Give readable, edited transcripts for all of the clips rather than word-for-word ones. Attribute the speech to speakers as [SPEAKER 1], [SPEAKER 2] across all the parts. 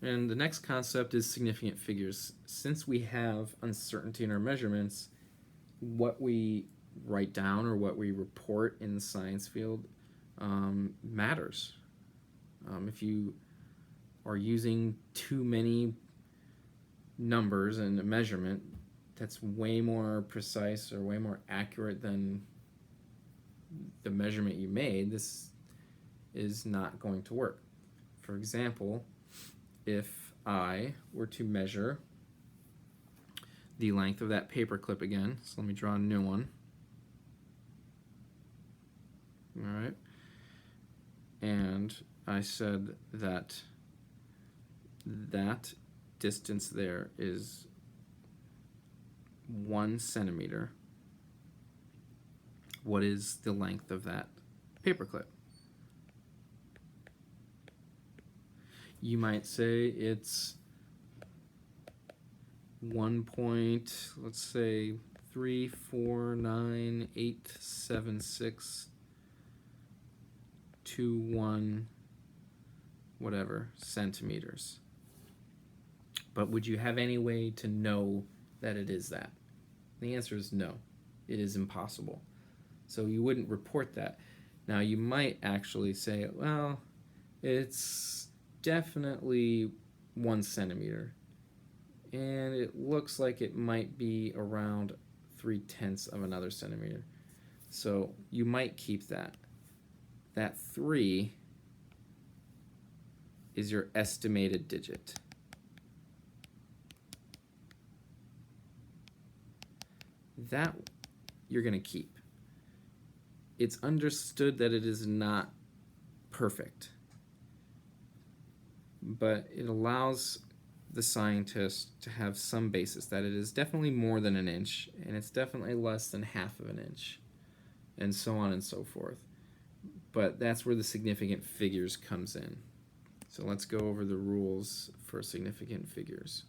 [SPEAKER 1] And the next concept is significant figures. Since we have uncertainty in our measurements, what we write down or what we report in the science field matters. If you are using too many numbers in a measurement that's way more precise or way more accurate than the measurement you made, this is not going to work. For example, if I were to measure the length of that paper clip again, so let me draw a new one. All right. And I said that that distance there is 1 centimeter. What is the length of that paper clip? You might say it's 1.34987621 whatever centimeters. But would you have any way to know that it is that? The answer is no. It is impossible. So you wouldn't report that. Now you might actually say, well, it's definitely 1 centimeter. And it looks like it might be around 3/10 of another centimeter. So you might keep that. That 3 is your estimated digit. That you're going to keep. It's understood that it is not perfect, but it allows the scientist to have some basis that it is definitely more than an inch, and it's definitely less than half of an inch, and so on and so forth. But that's where the significant figures comes in. So let's go over the rules for significant figures.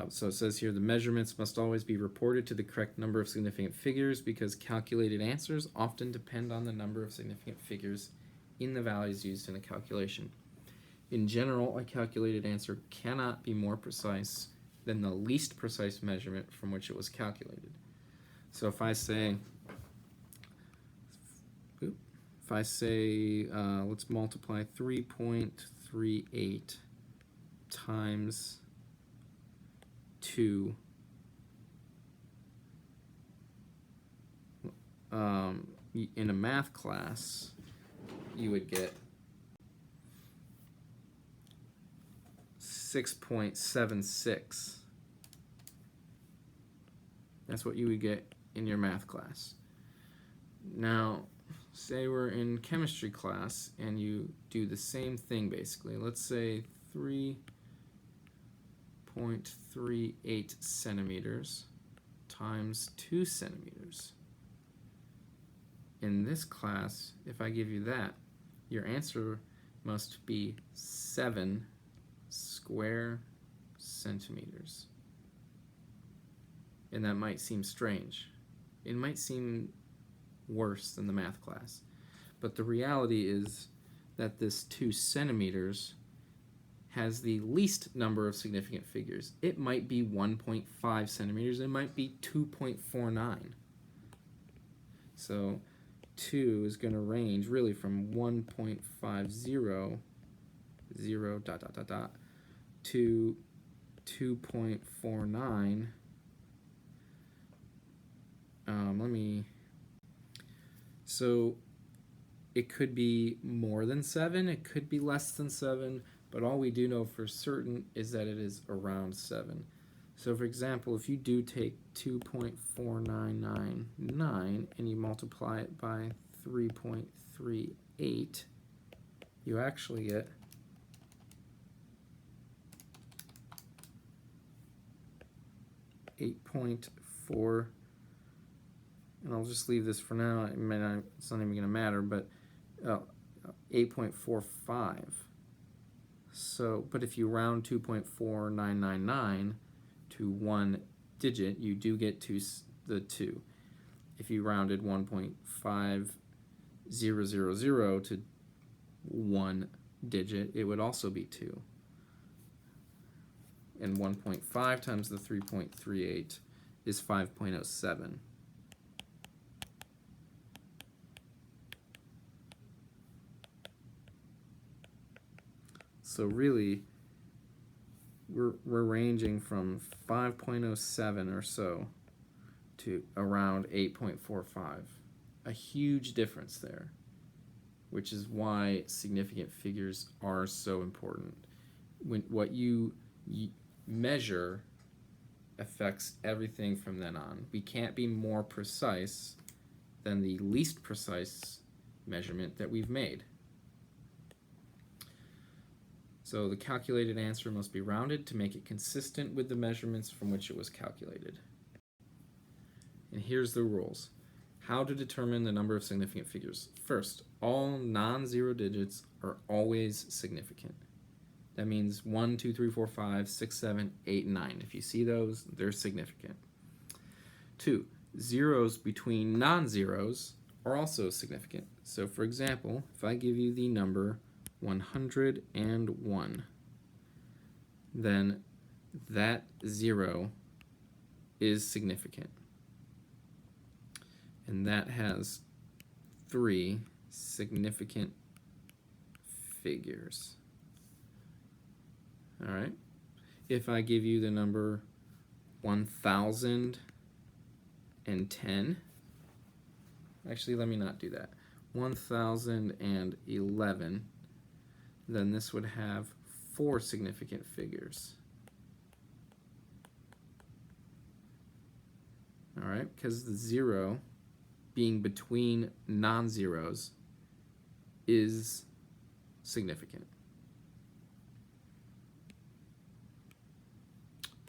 [SPEAKER 1] So it says here, the measurements must always be reported to the correct number of significant figures because calculated answers often depend on the number of significant figures in the values used in a calculation. In general, a calculated answer cannot be more precise than the least precise measurement from which it was calculated. So if I say, let's multiply 3.38 times 2 in a math class, you would get 6.76. That's what you would get in your math class. Now, say we're in chemistry class and you do the same thing basically. Let's say 3.38 centimeters times 2 centimeters. In this class, if I give you that, your answer must be 7 square centimeters. And that might seem strange. It might seem worse than the math class. But the reality is that this 2 centimeters has the least number of significant figures. It might be 1.5 centimeters. It might be 2.49. So 2 is going to range really from 1.50 to 2.49. So it could be more than 7, it could be less than 7, but all we do know for certain is that it is around 7. So for example, if you do take 2.4999 and you multiply it by 3.38, you actually get 8.4, and I'll just leave this for now. It's not even going to matter, but 8.45. So, but if you round 2.4999 to one digit, you do get to the 2. If you rounded 1.5000 to one digit, it would also be 2. And 1.5 times the 3.38 is 5.07. So really, we're ranging from 5.07 or so to around 8.45. A huge difference there, which is why significant figures are so important. When what you measure affects everything from then on. We can't be more precise than the least precise measurement that we've made. So the calculated answer must be rounded to make it consistent with the measurements from which it was calculated. And here's the rules. How to determine the number of significant figures. First, all non-zero digits are always significant. That means 1, 2, 3, 4, 5, 6, 7, 8, and 9. If you see those, they're significant. 2, zeros between non-zeros are also significant. So for example, if I give you the number 101, then that 0 is significant. And that has 3 significant figures. All right. If I give you the number 1010, actually, let me not do that. 1011, then this would have 4 significant figures. All right, because the 0 being between non-zeros is significant.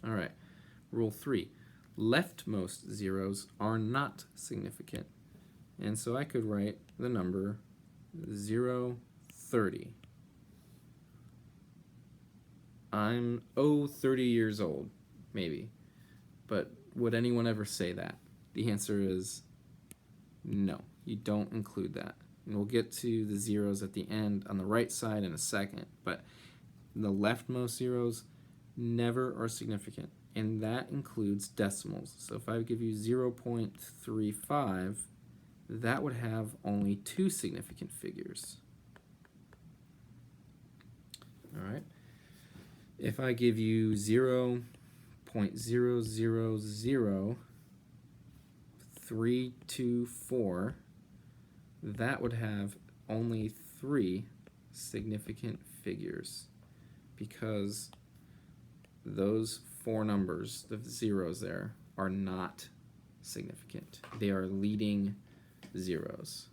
[SPEAKER 1] All right, rule 3. Leftmost zeros are not significant. And so I could write the number 030. I'm 30 years old, maybe. But would anyone ever say that? The answer is no, you don't include that. And we'll get to the zeros at the end on the right side in a second, but the leftmost zeros never are significant, and that includes decimals. So if I give you 0.35, that would have only 2 significant figures. All right. If I give you 0.000324, that would have only 3 significant figures, because those 4 numbers, the zeros there, are not significant. They are leading zeros.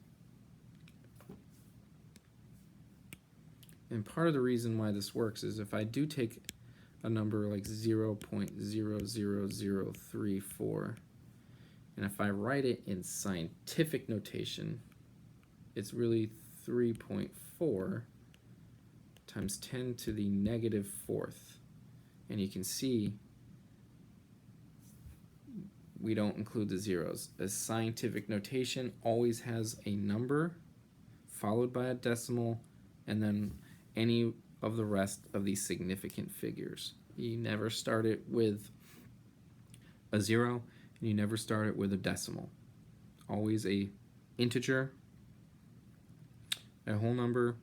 [SPEAKER 1] And part of the reason why this works is if I do take a number like 0.00034, and if I write it in scientific notation, it's really 3.4 times 10 to the negative 4th. And you can see we don't include the zeros. A scientific notation always has a number followed by a decimal and then any of the rest of these significant figures. You never start it with a 0 and you never start it with a decimal. Always a integer, a whole number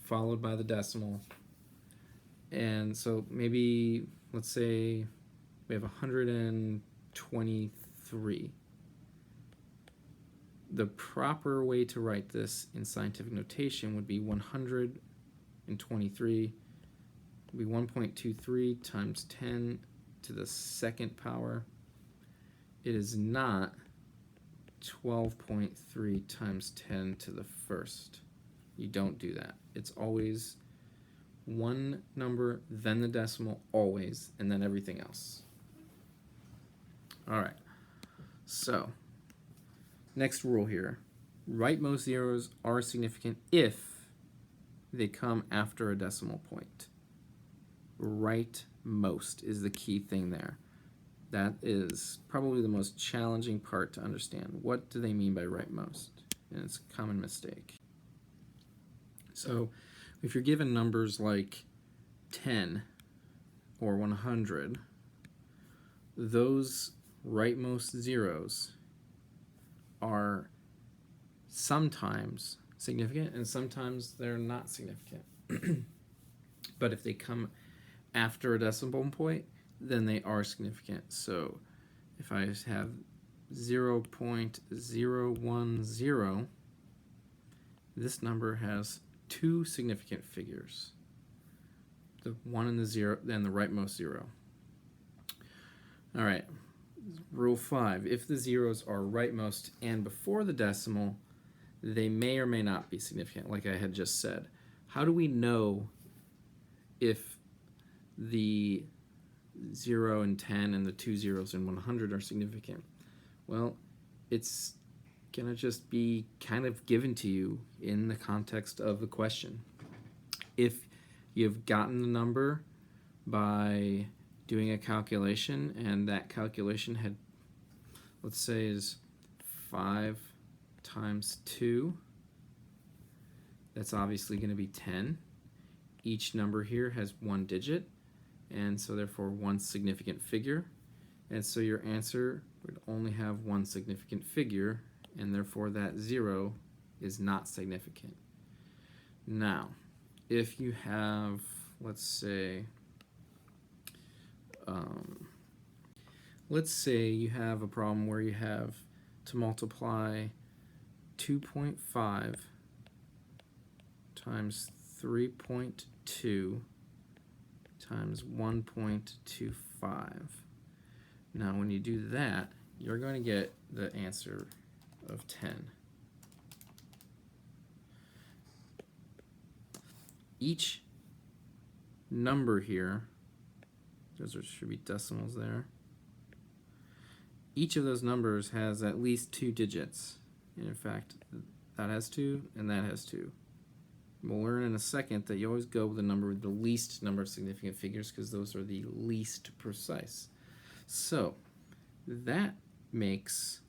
[SPEAKER 1] followed by the decimal. And so maybe, let's say we have 123. The proper way to write this in scientific notation would be 123 would be 1.23 times 10 to the second power. It is not 12.3 times 10 to the first. You don't do that. It's always one number, then the decimal, always, and then everything else. All right, so next rule here. Rightmost zeros are significant if they come after a decimal point. Rightmost is the key thing there. That is probably the most challenging part to understand. What do they mean by rightmost? And it's a common mistake. So If you're given numbers like 10 or 100, those rightmost zeros are sometimes significant and sometimes they're not significant. But if they come after a decimal point, then they are significant. So if I have 0.010, this number has two significant figures, the 1 and the 0, and the rightmost 0. All right, rule 5. If the zeros are rightmost and before the decimal, they may or may not be significant, like I had just said. How do we know if the 0 and 10 and the 2 zeros and 100 are significant? Well, it's going to just be kind of given to you in the context of the question. If you've gotten the number by doing a calculation and that calculation had, let's say, is 5 times 2, that's obviously going to be 10. Each number here has one digit, and so therefore one significant figure, and so your answer would only have one significant figure, and therefore that 0 is not significant. Now, if you have, let's say you have a problem where you have to multiply 2.5 times 3.2 times 1.25. Now when you do that, you're going to get the answer of 10. Each number here, those should be decimals there, each of those numbers has at least 2 digits. And in fact, that has 2 and that has 2. We'll learn in a second that you always go with the number with the least number of significant figures because those are the least precise. So that makes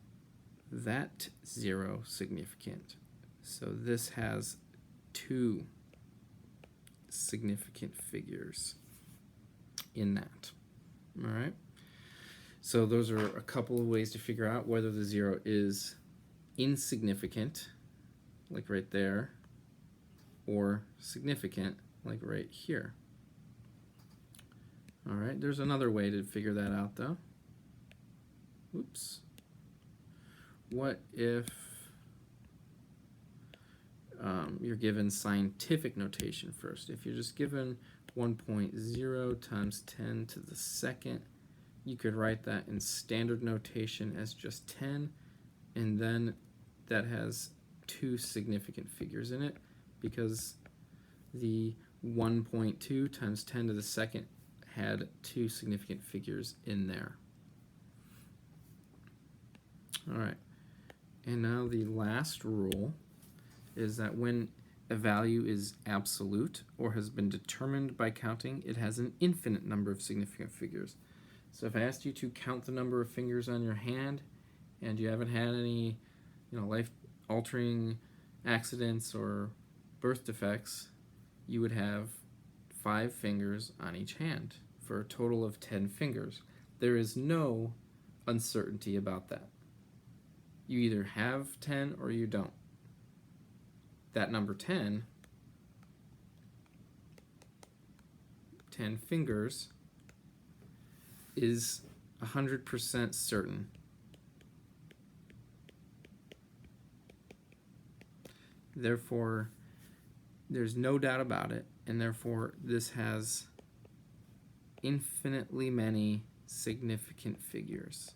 [SPEAKER 1] that 0 significant. So this has 2 significant figures in that. All right. So those are a couple of ways to figure out whether the 0 is insignificant, like right there, or significant, like right here. All right, there's another way to figure that out though. Oops. What if you're given scientific notation first? If you're just given 1.0 times 10 to the second, you could write that in standard notation as just 10, and then that has 2 significant figures in it because the 1.2 times 10 to the second had 2 significant figures in there. All right, and now the last rule is that when a value is absolute or has been determined by counting, it has an infinite number of significant figures. So if I asked you to count the number of fingers on your hand and you haven't had any, life-altering accidents or birth defects, you would have 5 fingers on each hand for a total of 10 fingers. There is no uncertainty about that. You either have 10 or you don't. That number 10 fingers, is 100% certain. Therefore, there's no doubt about it, and therefore this has infinitely many significant figures.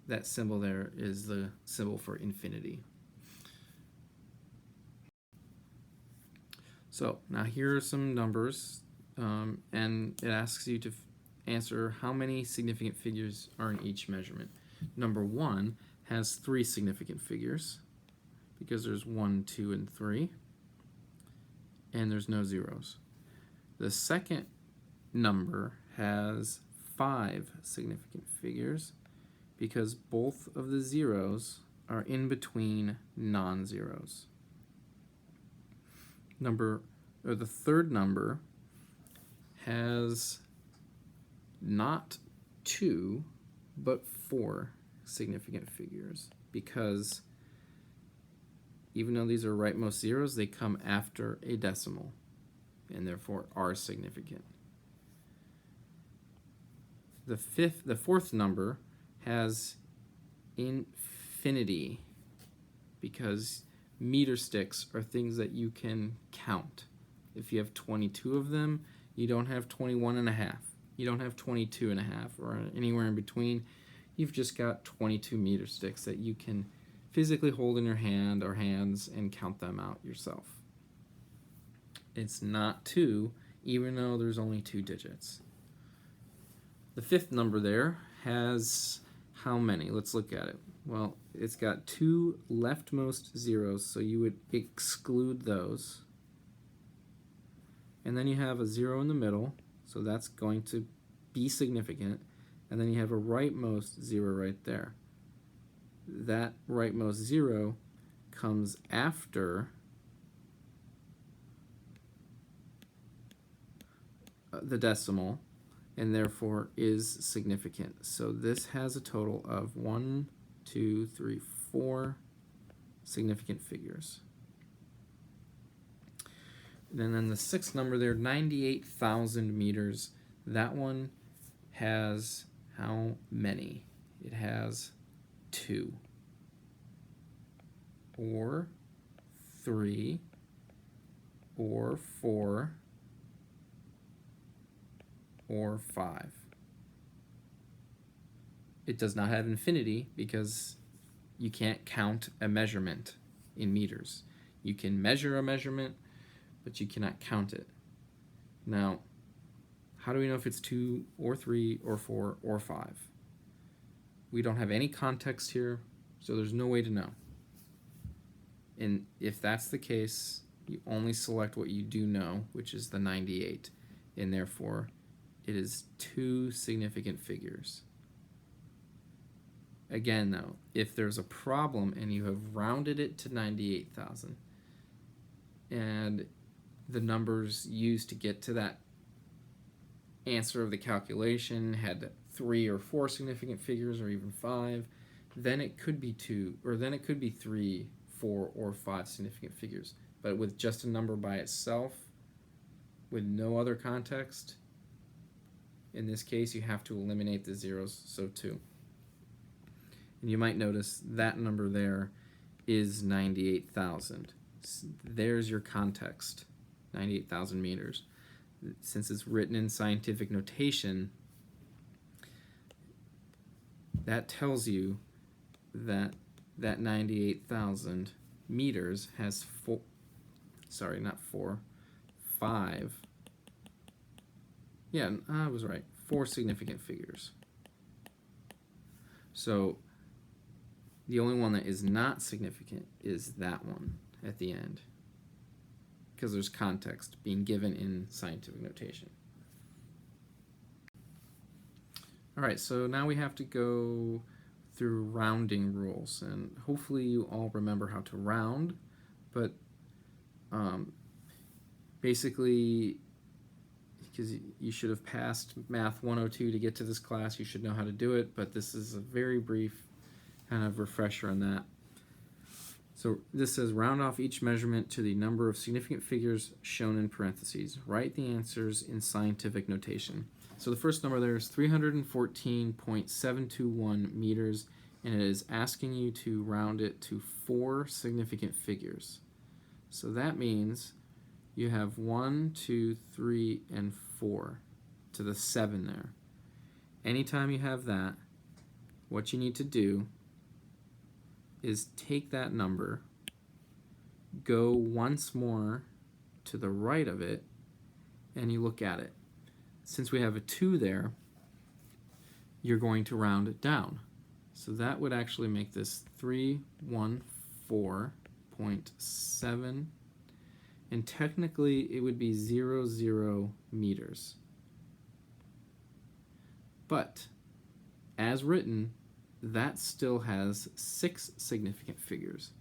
[SPEAKER 1] That symbol there is the symbol for infinity. So now here are some numbers, and it asks you to answer how many significant figures are in each measurement. Number 1 has 3 significant figures because there's 1, 2, and 3, and there's no zeros. The second number has 5 significant figures because both of the zeros are in between non-zeros. Number or the third number has not 2, but 4 significant figures, because even though these are rightmost zeros, they come after a decimal and therefore are significant. The fourth number has infinity, because meter sticks are things that you can count. If you have 22 of them, you don't have 21 and a half. You don't have 22 and a half or anywhere in between. You've just got 22 meter sticks that you can physically hold in your hand or hands and count them out yourself. It's not 2, even though there's only 2 digits. The fifth number there has how many? Let's look at it. Well, it's got 2 leftmost zeros, so you would exclude those. And then you have a 0 in the middle, so that's going to be significant. And then you have a rightmost 0 right there. That rightmost 0 comes after the decimal, and therefore is significant. So this has a total of 1, 2, 3, 4 significant figures. And then the sixth number there, 98,000 meters. That one has how many? It has 2, or 3, or 4, or 5. It does not have infinity because you can't count a measurement in meters. You can measure a measurement, but you cannot count it. Now, how do we know if it's 2 or 3 or 4 or 5? We don't have any context here, so there's no way to know. And if that's the case, you only select what you do know, which is the 98, and therefore it is 2 significant figures. Again, though, if there's a problem and you have rounded it to 98,000, and the numbers used to get to that answer of the calculation had 3 or 4 significant figures, or even 5, then it could be 2, or then it could be 3, 4, or 5 significant figures. But with just a number by itself, with no other context, in this case you have to eliminate the zeros, so 2. And you might notice that number there is 98,000. There's your context, 98,000 meters. Since it's written in scientific notation, that tells you that 98,000 meters has 5. Yeah, I was right. 4 significant figures. So the only one that is not significant is that one at the end, because there's context being given in scientific notation. All right, so now we have to go through rounding rules, and hopefully you all remember how to round, but basically, because you should have passed Math 102 to get to this class, you should know how to do it, but this is a very brief kind of refresher on that. So this says, round off each measurement to the number of significant figures shown in parentheses. Write the answers in scientific notation. So the first number there is 314.721 meters, and it is asking you to round it to 4 significant figures. So that means you have 1, 2, 3, and 4 to the 7 there. Anytime you have that, what you need to do is take that number, go once more to the right of it, and you look at it. Since we have a 2 there, you're going to round it down. So that would actually make this 314.7, and technically it would be 00 meters. But as written, that still has 6 significant figures.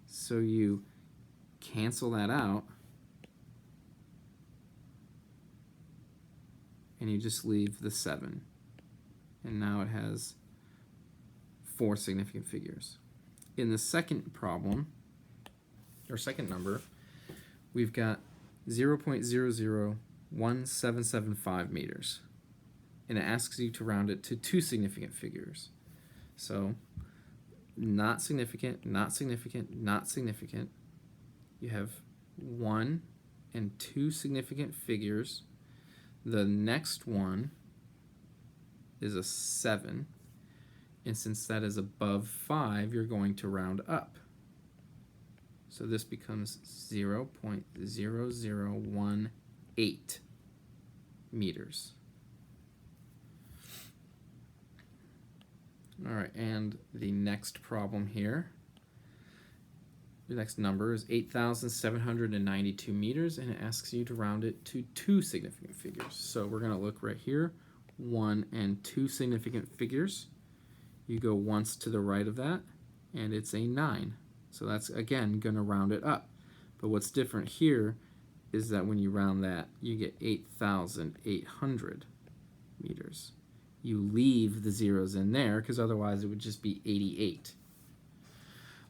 [SPEAKER 1] So you cancel that out, and you just leave the 7. And now it has 4 significant figures. In the second problem, or second number, we've got 0.001775 meters. And it asks you to round it to 2 significant figures. So, not significant, not significant, not significant. You have 1 and 2 significant figures. The next one is a 7. And since that is above 5, you're going to round up. So this becomes 0.0018 meters. All right, and the next problem here, the next number is 8,792 meters, and it asks you to round it to 2 significant figures. So we're going to look right here, 1 and 2 significant figures. You go once to the right of that, and it's a 9. So that's, again, going to round it up. But what's different here is that when you round that, you get 8,800 meters. You leave the zeros in there, because otherwise it would just be 88.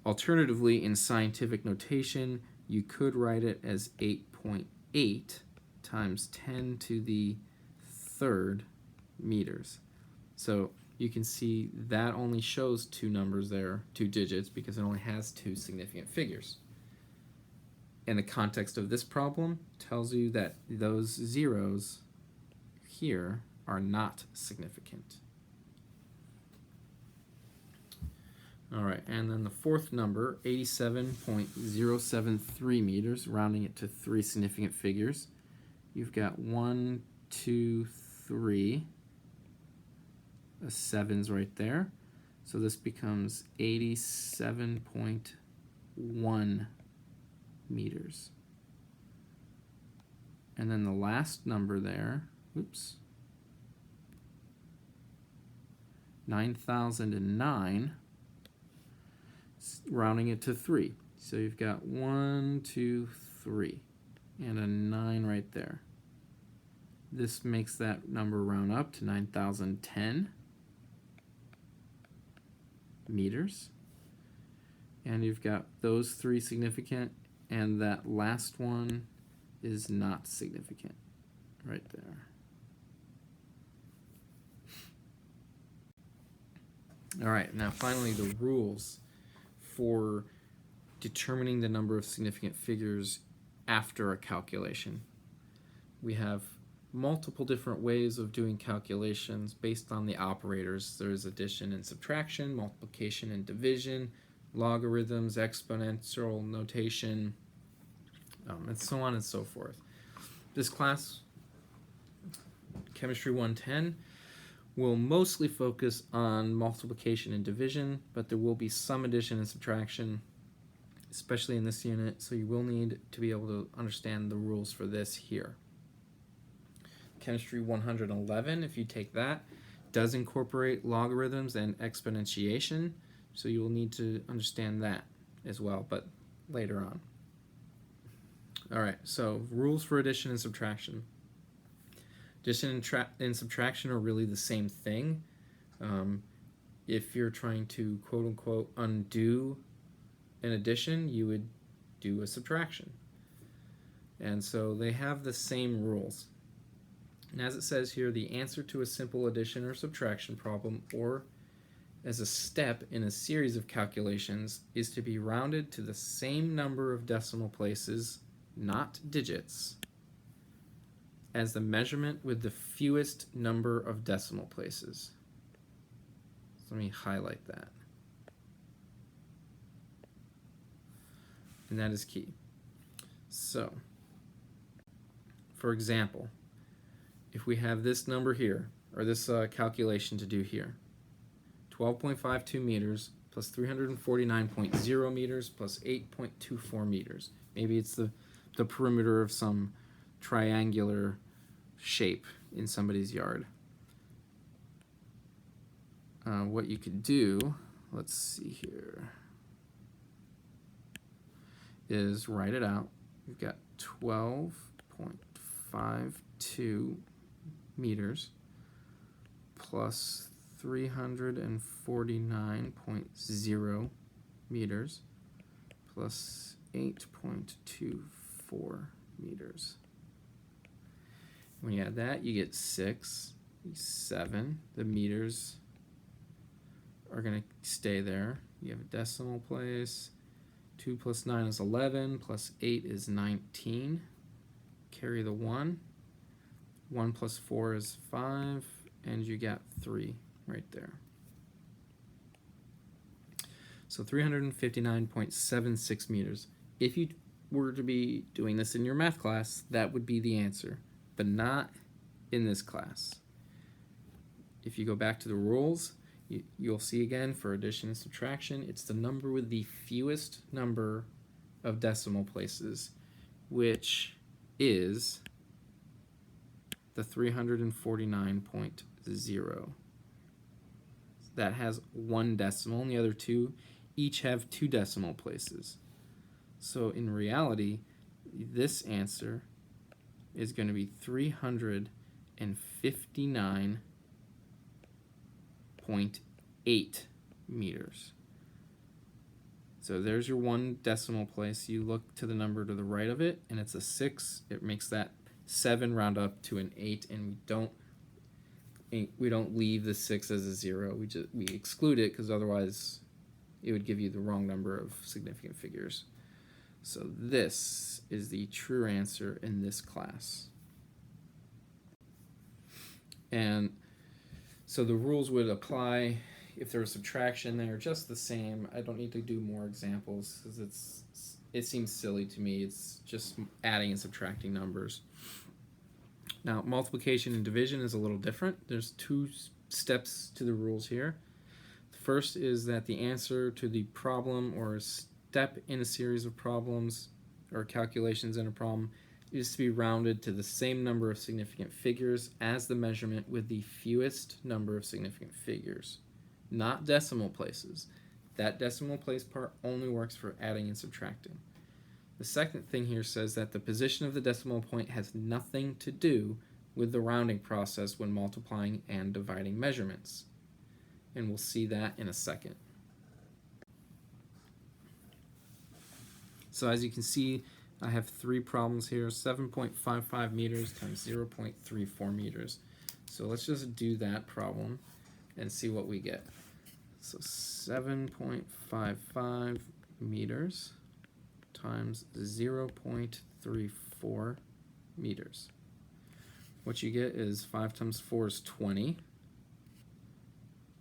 [SPEAKER 1] Alternatively, in scientific notation, you could write it as 8.8 times 10 to the 3rd meters. So you can see that only shows 2 numbers there, 2 digits, because it only has 2 significant figures. And the context of this problem tells you that those zeros here are not significant. All right, and then the fourth number, 87.073 meters, rounding it to 3 significant figures. You've got 1, 2, 3. A 7's right there. So this becomes 87.1 meters. And then the last number there, oops, 9,009, rounding it to 3. So you've got 1, 2, 3, and a 9 right there. This makes that number round up to 9,010 meters. And you've got those 3 significant, and that last one is not significant right there. All right, now finally the rules for determining the number of significant figures after a calculation. We have multiple different ways of doing calculations based on the operators. There's addition and subtraction, multiplication and division, logarithms, exponential notation, and so on and so forth. This class, Chemistry 110, will mostly focus on multiplication and division, but there will be some addition and subtraction, especially in this unit, so you will need to be able to understand the rules for this here. Chemistry 111, if you take that, does incorporate logarithms and exponentiation, so you will need to understand that as well, but later on. All right, so rules for addition and subtraction. Addition and subtraction are really the same thing. If you're trying to quote-unquote undo an addition, you would do a subtraction. And so they have the same rules. And as it says here, the answer to a simple addition or subtraction problem, or as a step in a series of calculations, is to be rounded to the same number of decimal places, not digits, as the measurement with the fewest number of decimal places. So let me highlight that. And that is key. So, for example, if we have this number here, or this calculation to do here, 12.52 meters plus 349.0 meters plus 8.24 meters. Maybe it's the perimeter of some triangular shape in somebody's yard. What you could do, let's see here, is write it out. We've got 12.52 meters plus 349.0 meters plus 8.24 meters. When you add that, you get 6, 7. The meters are going to stay there. You have a decimal place. 2 plus 9 is 11, plus 8 is 19. Carry the 1. 1 plus 4 is 5, and you got 3 right there. So 359.76 meters. If you were to be doing this in your math class, that would be the answer, but not in this class. If you go back to the rules, you'll see again for addition and subtraction, it's the number with the fewest number of decimal places, which is the 349.0. That has 1 decimal, and the other 2 each have 2 decimal places. So in reality, this answer is going to be 359.8 meters. So there's your 1 decimal place. You look to the number to the right of it, and it's a 6. It makes that 7 round up to an 8, and we don't leave the 6 as a 0. We exclude it because otherwise it would give you the wrong number of significant figures. So this is the true answer in this class. And so the rules would apply if there was subtraction. They're just the same. I don't need to do more examples because it seems silly to me. It's just adding and subtracting numbers. Now, multiplication and division is a little different. There's 2 steps to the rules here. The first is that the answer to the problem or a step in a series of problems or calculations in a problem is to be rounded to the same number of significant figures as the measurement with the fewest number of significant figures, not decimal places. That decimal place part only works for adding and subtracting. The second thing here says that the position of the decimal point has nothing to do with the rounding process when multiplying and dividing measurements. And we'll see that in a second. So as you can see, I have 3 problems here, 7.55 meters times 0.34 meters. So let's just do that problem and see what we get. So 7.55 meters times 0.34 meters. What you get is 5 times 4 is 20.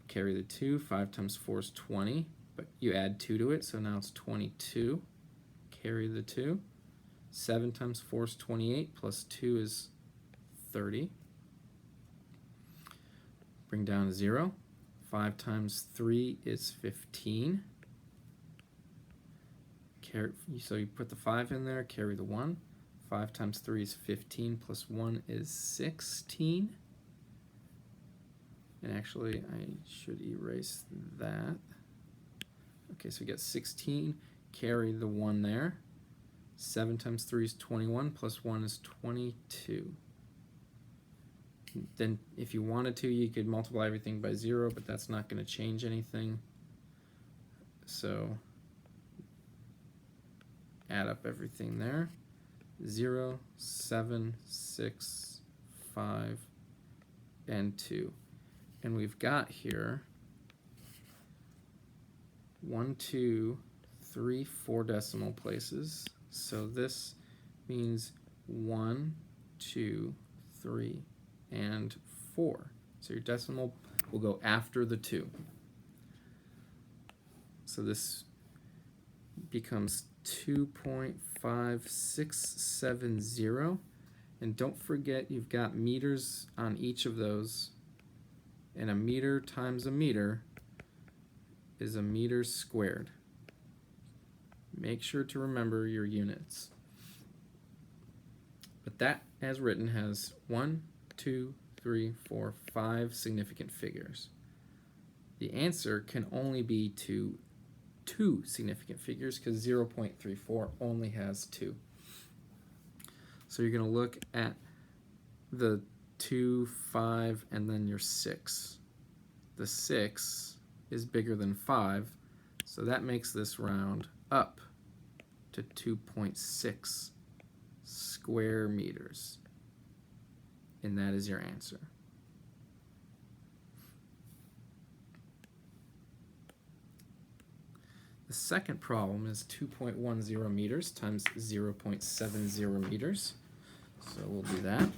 [SPEAKER 1] Carry the 2. 5 times 4 is 20, but you add 2 to it, so now it's 22. Carry the 2. 7 times 4 is 28, plus 2 is 30. Bring down a 0. 5 times 3 is 15. So you put the 5 in there, carry the 1. 5 times 3 is 15, plus 1 is 16. And actually, I should erase that. Okay, so we get 16, carry the 1 there. 7 times 3 is 21, plus 1 is 22. Then if you wanted to, you could multiply everything by 0, but that's not going to change anything. So add up everything there. 0, 7, 6, 5, and 2. And we've got here 1, 2, 3, 4 decimal places. So this means 1, 2, 3, and 4. So your decimal will go after the 2. So this becomes 2.5670. And don't forget you've got meters on each of those. And a meter times a meter is a meter squared. Make sure to remember your units. But that, as written, has 1, 2, 3, 4, 5 significant figures. The answer can only be to 2 significant figures because 0.34 only has 2. So you're going to look at the 2, 5, and then your 6. The 6 is bigger than 5, so that makes this round up to 2.6 square meters. And that is your answer. The second problem is 2.10 meters times 0.70 meters. So we'll do that.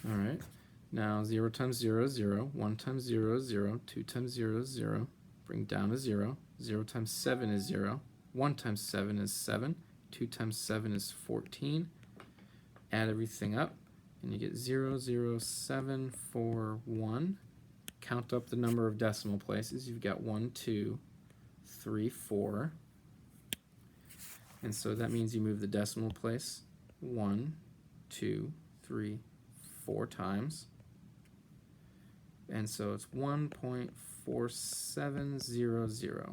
[SPEAKER 1] All right, now 0 times 0 is 0, 1 times 0 is 0, 2 times 0 is 0, bring down to 0, 0 times 7 is 0, 1 times 7 is 7, 2 times 7 is 14, add everything up, and you get 0, 0, 7, 4, 1. Count up the number of decimal places. You've got 1, 2, 3, 4. And so that means you move the decimal place 1, 2, 3, 4 times. And so it's 1.4700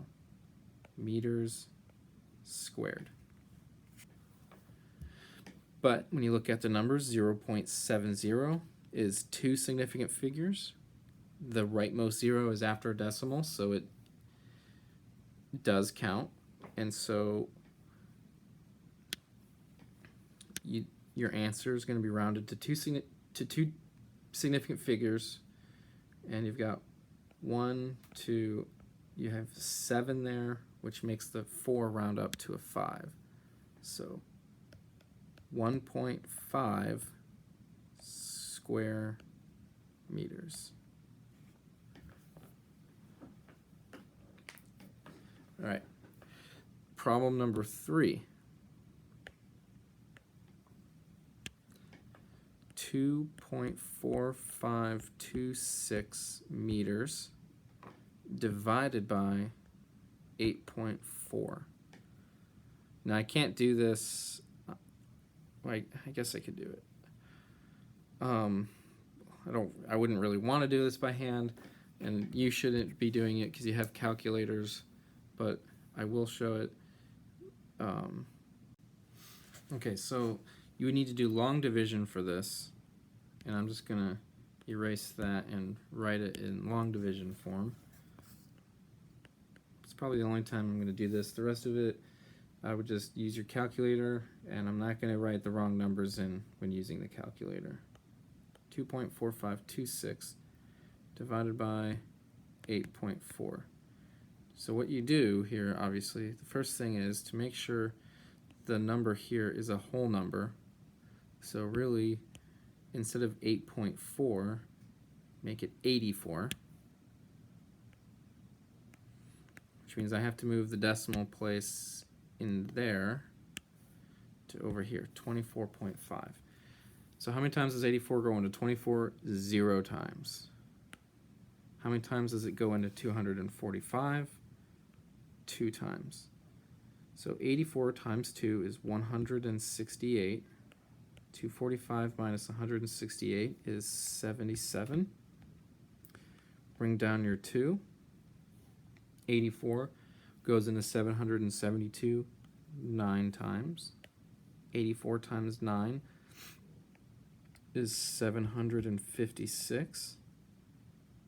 [SPEAKER 1] meters squared. But when you look at the numbers, 0.70 is two significant figures. The rightmost 0 is after a decimal, so it does count. And so your answer is going to be rounded to two significant figures, and you've got 1, 2, you have 7 there, which makes the 4 round up to a 5. So 1.5 square meters. All right, problem number 3. 2.4526 meters divided by 8.4. Now I can't do this, I guess I could do it. I wouldn't really want to do this by hand, and you shouldn't be doing it because you have calculators, but I will show it. Okay, so you would need to do long division for this, and I'm just going to erase that and write it in long division form. It's probably the only time I'm going to do this. The rest of it, I would just use your calculator, and I'm not going to write the wrong numbers in when using the calculator. 2.4526 divided by 8.4. So what you do here, obviously, the first thing is to make sure the number here is a whole number. So really, instead of 8.4, make it 84, which means I have to move the decimal place in there to over here, 24.5. So how many times does 84 go into 24? 0 times. How many times does it go into 245? 2 times. So 84 times 2 is 168. 245 minus 168 is 77. Bring down your 2. 84 goes into 772 9 times. 84 times 9 is 756.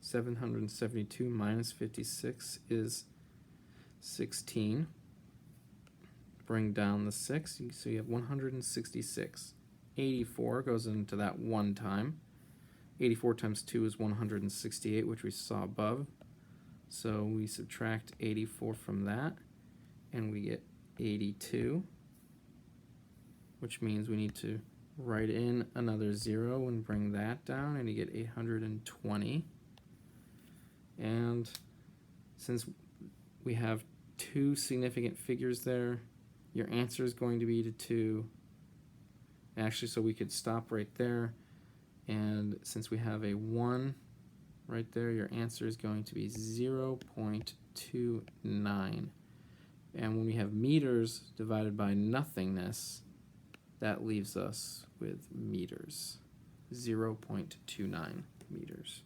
[SPEAKER 1] 772 minus 56 is 16. Bring down the 6, so you have 166. 84 goes into that 1 time. 84 times 2 is 168, which we saw above. So we subtract 84 from that, and we get 82, which means we need to write in another 0 and bring that down, and you get 820. And since we have 2 significant figures there, your answer is going to be to 2. Actually, so we could stop right there, and since we have a 1 right there, your answer is going to be 0.29. And when we have meters divided by nothingness, that leaves us with meters, 0.29 meters.